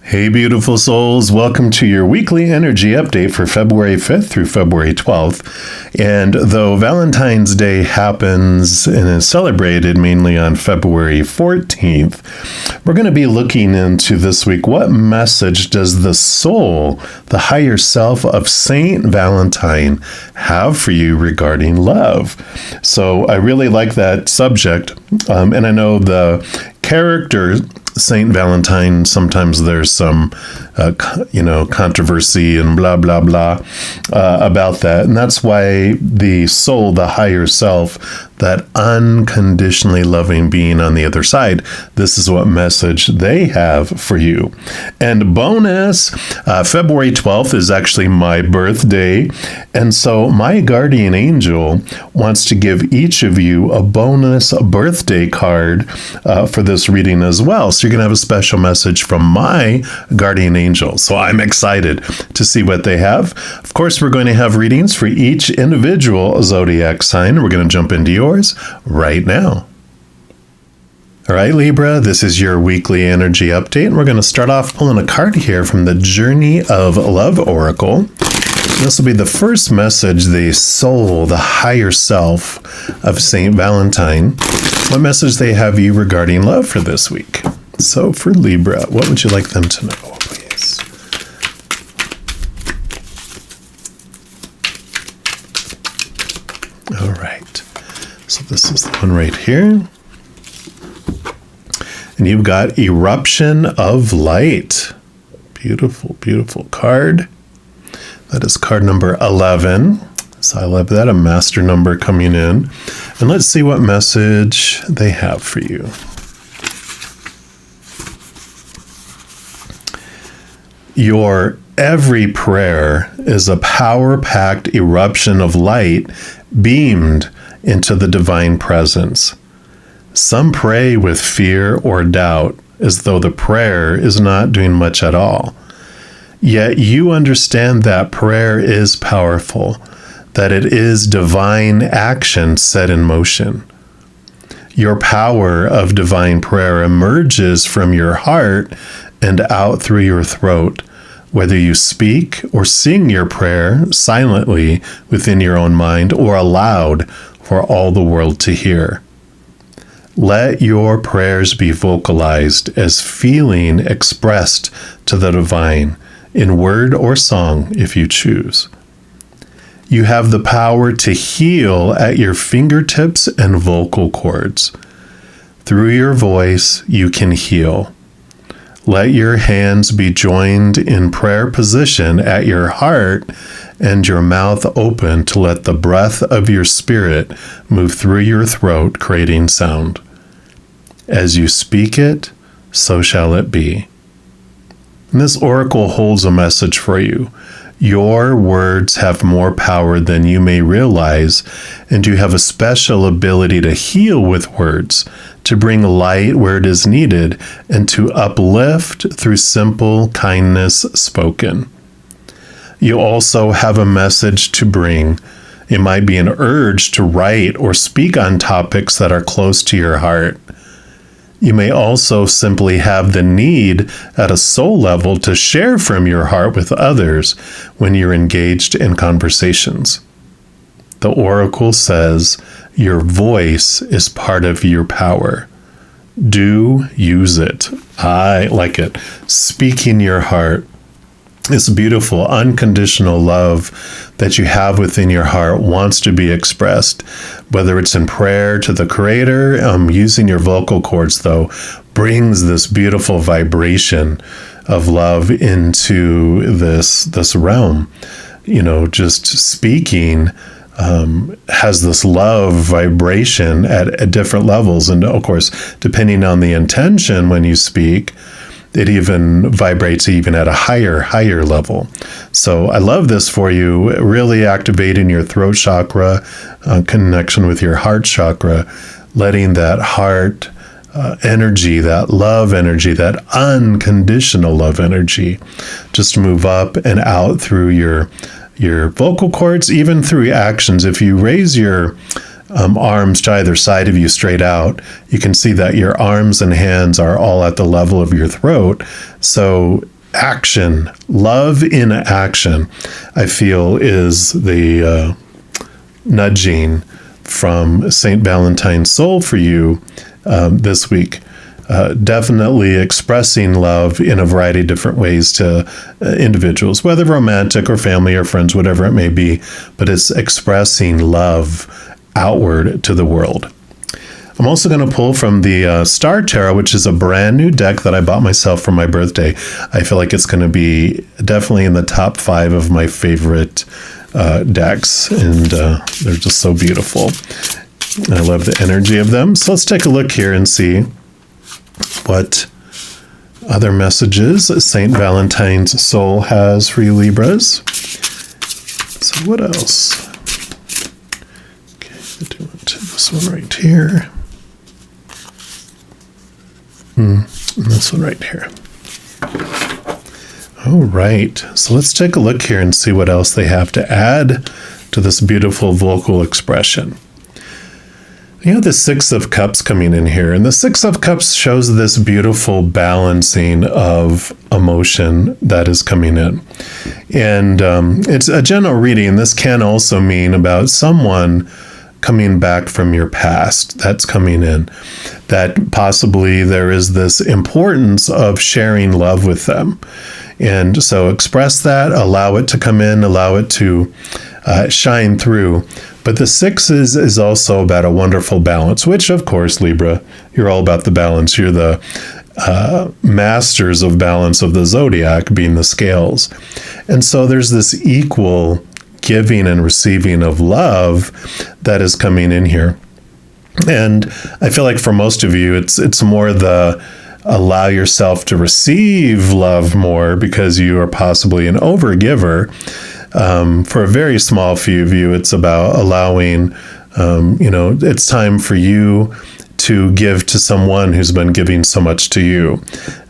Hey, beautiful souls. Welcome to your weekly energy update for February 5th through February 12th. And though Valentine's Day happens and is celebrated mainly on February 14th, we're going to be looking into this week, what message does the soul, the higher self of Saint Valentine, have for you regarding love? So I really like that subject. And I know the character Saint Valentine, sometimes there's some, controversy and blah, blah, blah about that. And that's why the soul, the higher self, that unconditionally loving being on the other side, this is what message they have for you. And bonus, February 12th is actually my birthday. And so my guardian angel wants to give each of you a bonus birthday card for this reading as well. So you're going to have a special message from my guardian angel. So I'm excited to see what they have. Of course, we're going to have readings for each individual zodiac sign. We're going to jump into yours right now. All right, Libra, this is your weekly energy update. And we're going to start off pulling a card here from the Journey of Love Oracle. This will be the first message, the soul, the higher self of Saint Valentine. What message they have you regarding love for this week? So for Libra, what would you like them to know, please? All right. So this is the one right here. And you've got Eruption of Light. Beautiful, beautiful card. That is card number 11. So I love that, a master number coming in. And let's see what message they have for you. Your every prayer is a power-packed eruption of light beamed into the divine presence. Some pray with fear or doubt, as though the prayer is not doing much at all. Yet you understand that prayer is powerful, that it is divine action set in motion. Your power of divine prayer emerges from your heart and out through your throat, whether you speak or sing your prayer silently within your own mind or aloud for all the world to hear. Let your prayers be vocalized as feeling expressed to the divine, in word or song if you choose. You have the power to heal at your fingertips and vocal cords. Through your voice, you can heal. Let your hands be joined in prayer position at your heart and your mouth open to let the breath of your spirit move through your throat, creating sound. As you speak it, so shall it be. And this oracle holds a message for you. Your words have more power than you may realize, and you have a special ability to heal with words, to bring light where it is needed, and to uplift through simple kindness spoken. You also have a message to bring. It might be an urge to write or speak on topics that are close to your heart. You may also simply have the need at a soul level to share from your heart with others when you're engaged in conversations. The oracle says your voice is part of your power. Do use it. I like it. Speaking your heart. This beautiful, unconditional love that you have within your heart wants to be expressed, whether it's in prayer to the Creator, using your vocal cords, though, brings this beautiful vibration of love into this realm. Just speaking has this love vibration at different levels. And of course, depending on the intention when you speak, it even vibrates even at a higher level. So I love this for you, really activating your throat chakra, connection with your heart chakra, letting that heart energy, that love energy, that unconditional love energy, just move up and out through your vocal cords, even through actions. If you raise your arms to either side of you straight out, you can see that your arms and hands are all at the level of your throat. So action. Love in action, I feel, is the nudging from St. Valentine's soul for you this week. Definitely expressing love in a variety of different ways to individuals, whether romantic or family or friends, whatever it may be, but it's expressing love outward to the world. I'm also going to pull from the Star Tarot, which is a brand new deck that I bought myself for my birthday. I feel like it's going to be definitely in the top 5 of my favorite decks, and they're just so beautiful. I love the energy of them. So let's take a look here and see what other messages St. Valentine's soul has for you, Libras. So what else? Okay, I do want this one right here. And this one right here. All right, so let's take a look here and see what else they have to add to this beautiful vocal expression. You have the Six of Cups coming in here, and the Six of Cups shows this beautiful balancing of emotion that is coming in. And it's a general reading. This can also mean about someone coming back from your past that's coming in, that possibly there is this importance of sharing love with them. And so express that, allow it to come in, allow it to shine through. But the sixes is also about a wonderful balance, which, of course, Libra, you're all about the balance. You're the masters of balance of the zodiac, being the scales. And so there's this equal giving and receiving of love that is coming in here. And I feel like for most of you, it's more the allow yourself to receive love more because you are possibly an overgiver. For a very small few of you, it's about allowing, it's time for you to give to someone who's been giving so much to you.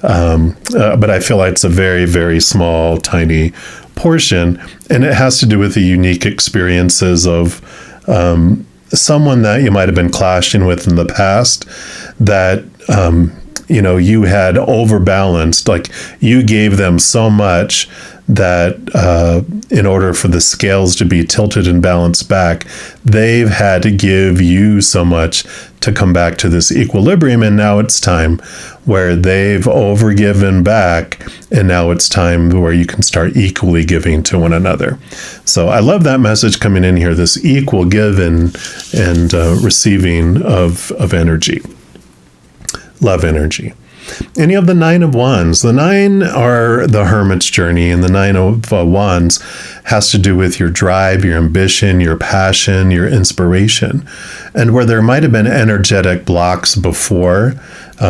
But I feel like it's a very, very small, tiny portion. And it has to do with the unique experiences of someone that you might have been clashing with in the past that, you had overbalanced, like you gave them so much that in order for the scales to be tilted and balanced back, they've had to give you so much to come back to this equilibrium. And now it's time where they've overgiven back, and now it's time where you can start equally giving to one another. So I love that message coming in here, this equal give and receiving of energy. Love energy. And you have the Nine of Wands. The nine are the hermit's journey, and the Nine of Wands has to do with your drive, your ambition, your passion, your inspiration. And where there might have been energetic blocks before,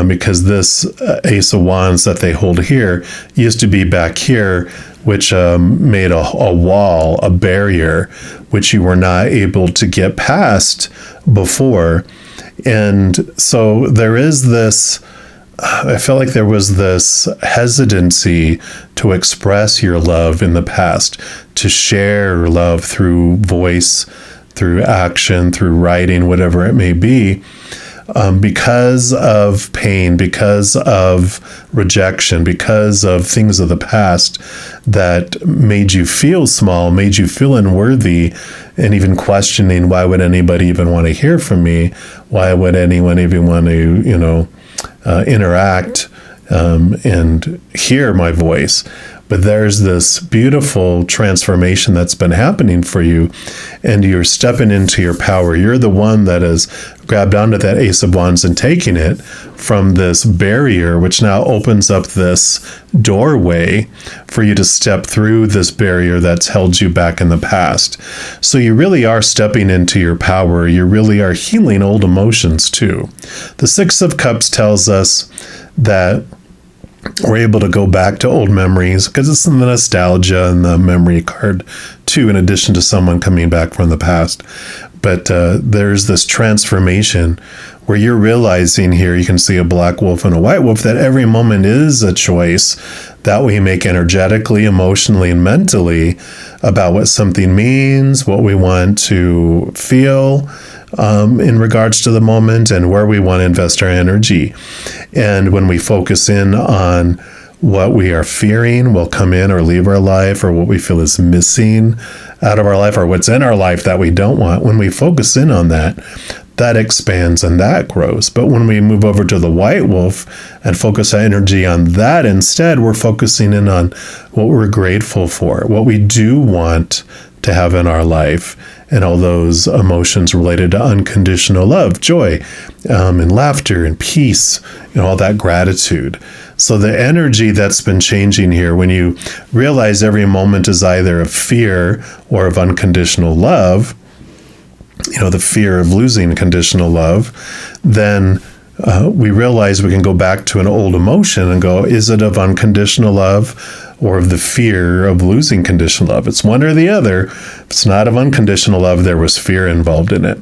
because this Ace of Wands that they hold here used to be back here, which made a wall, a barrier, which you were not able to get past before. And so there is this, I felt like there was this hesitancy to express your love in the past, to share love through voice, through action, through writing, whatever it may be, because of pain, because of rejection, because of things of the past that made you feel small, made you feel unworthy, and even questioning, why would anybody even want to hear from me? Why would anyone even want to, interact and hear my voice? But there's this beautiful transformation that's been happening for you, and you're stepping into your power. You're the one that has grabbed onto that Ace of Wands and taking it from this barrier, which now opens up this doorway for you to step through this barrier that's held you back in the past. So you really are stepping into your power. You really are healing old emotions too. The Six of Cups tells us that we're able to go back to old memories because it's the nostalgia and the memory card too, in addition to someone coming back from the past. But there's this transformation where you're realizing here, you can see a black wolf and a white wolf, that every moment is a choice that we make energetically, emotionally, and mentally about what something means, what we want to feel in regards to the moment, and where we want to invest our energy. And when we focus in on what we are fearing will come in or leave our life, or what we feel is missing out of our life, or what's in our life that we don't want. When we focus in on that, that expands and that grows. But when we move over to the white wolf and focus our energy on that instead, we're focusing in on what we're grateful for, what we do want to have in our life, and all those emotions related to unconditional love, joy, and laughter and peace, all that gratitude. So the energy that's been changing here, when you realize every moment is either of fear or of unconditional love, the fear of losing conditional love, then we realize we can go back to an old emotion and go, is it of unconditional love or of the fear of losing conditional love? It's one or the other. If it's not of unconditional love, there was fear involved in it.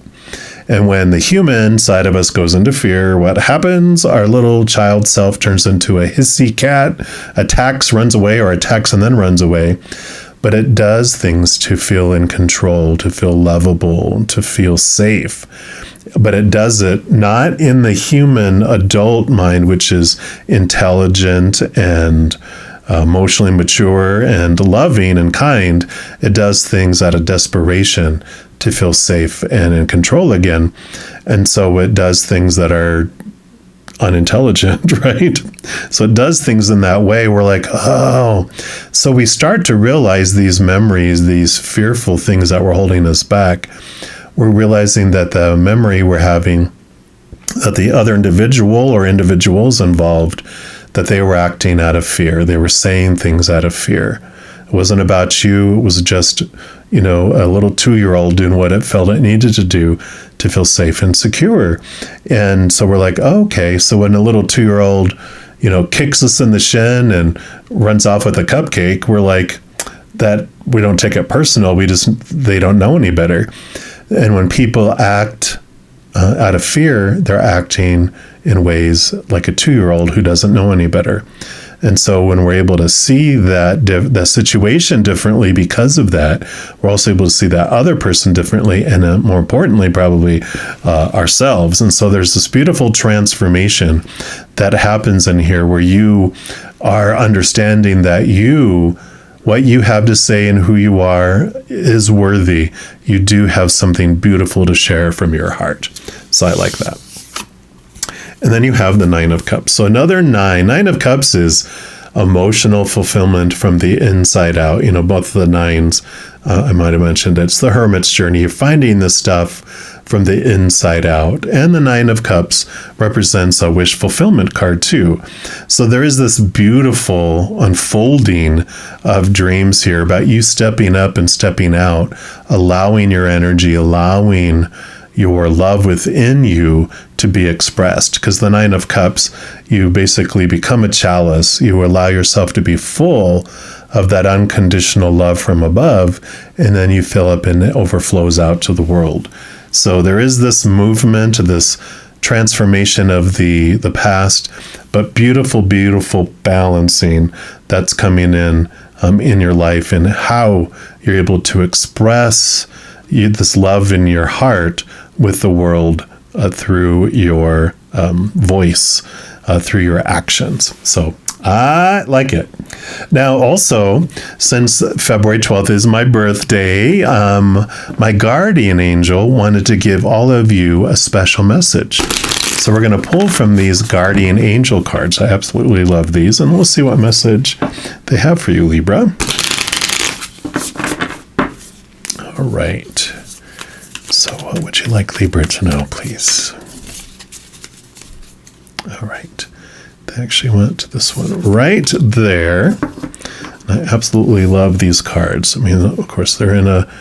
And when the human side of us goes into fear, what happens? Our little child self turns into a hissy cat, attacks, runs away, or attacks and then runs away. But it does things to feel in control, to feel lovable, to feel safe. But it does it not in the human adult mind, which is intelligent and emotionally mature and loving and kind. It does things out of desperation to feel safe and in control again. And so it does things that are unintelligent, right? So it does things in that way. We're like, oh. So we start to realize these memories, these fearful things that were holding us back. We're realizing that the memory we're having, that the other individual or individuals involved, that they were acting out of fear. They were saying things out of fear. It wasn't about you. It was just, a little 2-year-old doing what it felt it needed to do to feel safe and secure. And so we're like, oh, okay. So when a little 2-year-old, kicks us in the shin and runs off with a cupcake, we're like, that we don't take it personal. They don't know any better. And when people act out of fear, they're acting in ways like a 2-year-old who doesn't know any better. And so when we're able to see that situation differently because of that, we're also able to see that other person differently, and more importantly, probably ourselves. And so there's this beautiful transformation that happens in here where you are understanding that what you have to say and who you are is worthy. You do have something beautiful to share from your heart. So I like that. And then you have the 9 of Cups. So another 9 of Cups is emotional fulfillment from the inside out. Both of the 9s, I might have mentioned, it's the hermit's journey. You're finding this stuff from the inside out. And the 9 of Cups represents a wish fulfillment card too. So there is this beautiful unfolding of dreams here about you stepping up and stepping out, allowing your energy, allowing your love within you to be expressed. Because the 9 of Cups, you basically become a chalice. You allow yourself to be full of that unconditional love from above, and then you fill up and it overflows out to the world. So there is this movement, this transformation of the past, but beautiful, beautiful balancing that's coming in your life, and how you're able to express this love in your heart with the world through your voice, through your actions. So I like it. Now, also, since February 12th is my birthday, my guardian angel wanted to give all of you a special message. So we're going to pull from these guardian angel cards. I absolutely love these, and we'll see what message they have for you, Libra. All right. So what would you like Libra to know, please? All right. They actually went to this one right there. I absolutely love these cards. I mean, of course, they're in a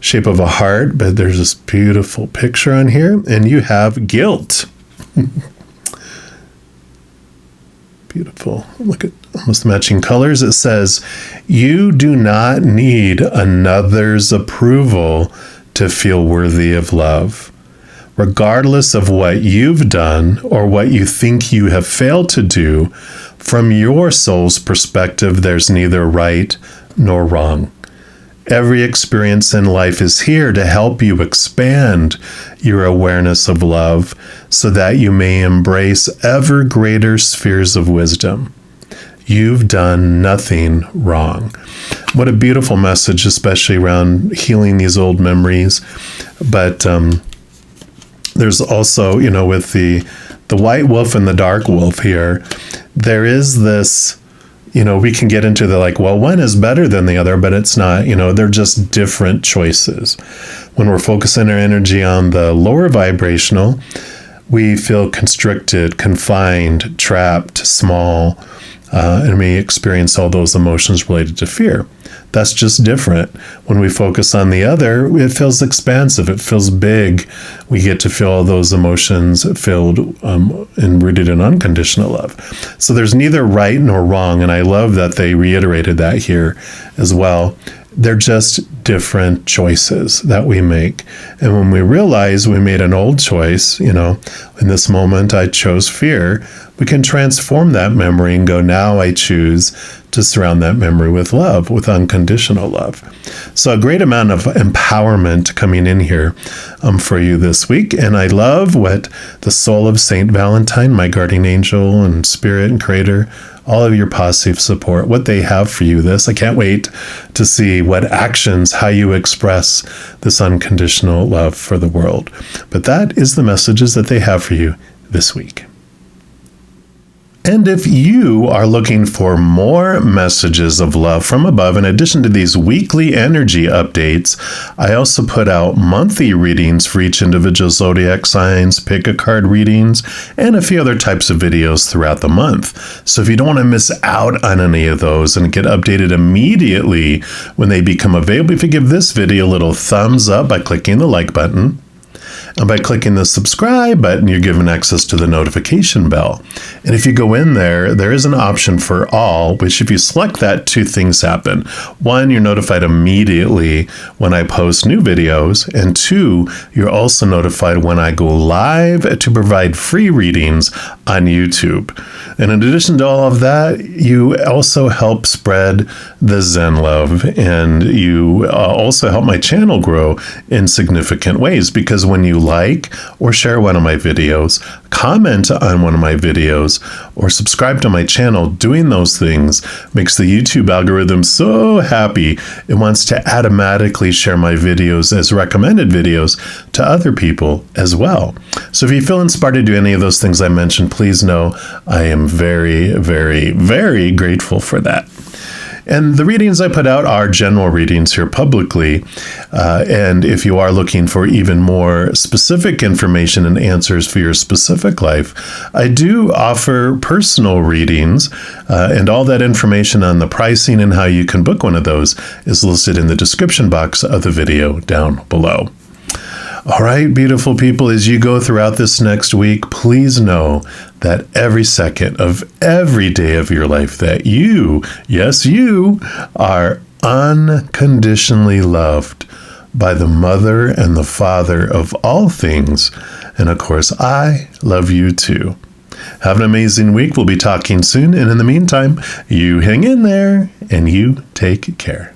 shape of a heart, but there's this beautiful picture on here, and you have guilt. Beautiful. Look at almost matching colors. It says, you do not need another's approval to feel worthy of love. Regardless of what you've done or what you think you have failed to do, from your soul's perspective, there's neither right nor wrong. Every experience in life is here to help you expand your awareness of love so that you may embrace ever greater spheres of wisdom. You've done nothing wrong. What a beautiful message, especially around healing these old memories. But there's also, with the white wolf and the dark wolf here, there is this, we can get into the one is better than the other, but it's not, they're just different choices. When we're focusing our energy on the lower vibrational, we feel constricted, confined, trapped, small, and we experience all those emotions related to fear. That's just different. When we focus on the other, it feels expansive. It feels big. We get to feel all those emotions filled and rooted in unconditional love. So there's neither right nor wrong. And I love that they reiterated that here as well. They're just different choices that we make. And when we realize we made an old choice, in this moment I chose fear, we can transform that memory and go, now I choose to surround that memory with love, with unconditional love. So a great amount of empowerment coming in here for you this week. And I love what the soul of Saint Valentine, my guardian angel and spirit and creator, all of your positive support, what they have for you I can't wait to see what actions, how you express this unconditional love for the world. But that is the messages that they have for you this week. And if you are looking for more messages of love from above, in addition to these weekly energy updates, I also put out monthly readings for each individual zodiac signs, pick a card readings, and a few other types of videos throughout the month. So if you don't want to miss out on any of those and get updated immediately when they become available, if you give this video a little thumbs up by clicking the like button, and by clicking the subscribe button, you're given access to the notification bell. And if you go in there, there is an option for all, which if you select that, two things happen. One, you're notified immediately when I post new videos. And two, you're also notified when I go live to provide free readings on YouTube. And in addition to all of that, you also help spread the Zen Love. And you also help my channel grow in significant ways, because when you like or share one of my videos, comment on one of my videos, or subscribe to my channel, doing those things makes the YouTube algorithm so happy it wants to automatically share my videos as recommended videos to other people as well. So if you feel inspired to do any of those things I mentioned, please know I am very, very, very grateful for that. And the readings I put out are general readings here publicly. And if you are looking for even more specific information and answers for your specific life, I do offer personal readings. And all that information on the pricing and how you can book one of those is listed in the description box of the video down below. All right, beautiful people, as you go throughout this next week, please know that every second of every day of your life that you, yes, you, are unconditionally loved by the mother and the father of all things. And of course, I love you too. Have an amazing week. We'll be talking soon. And in the meantime, you hang in there and you take care.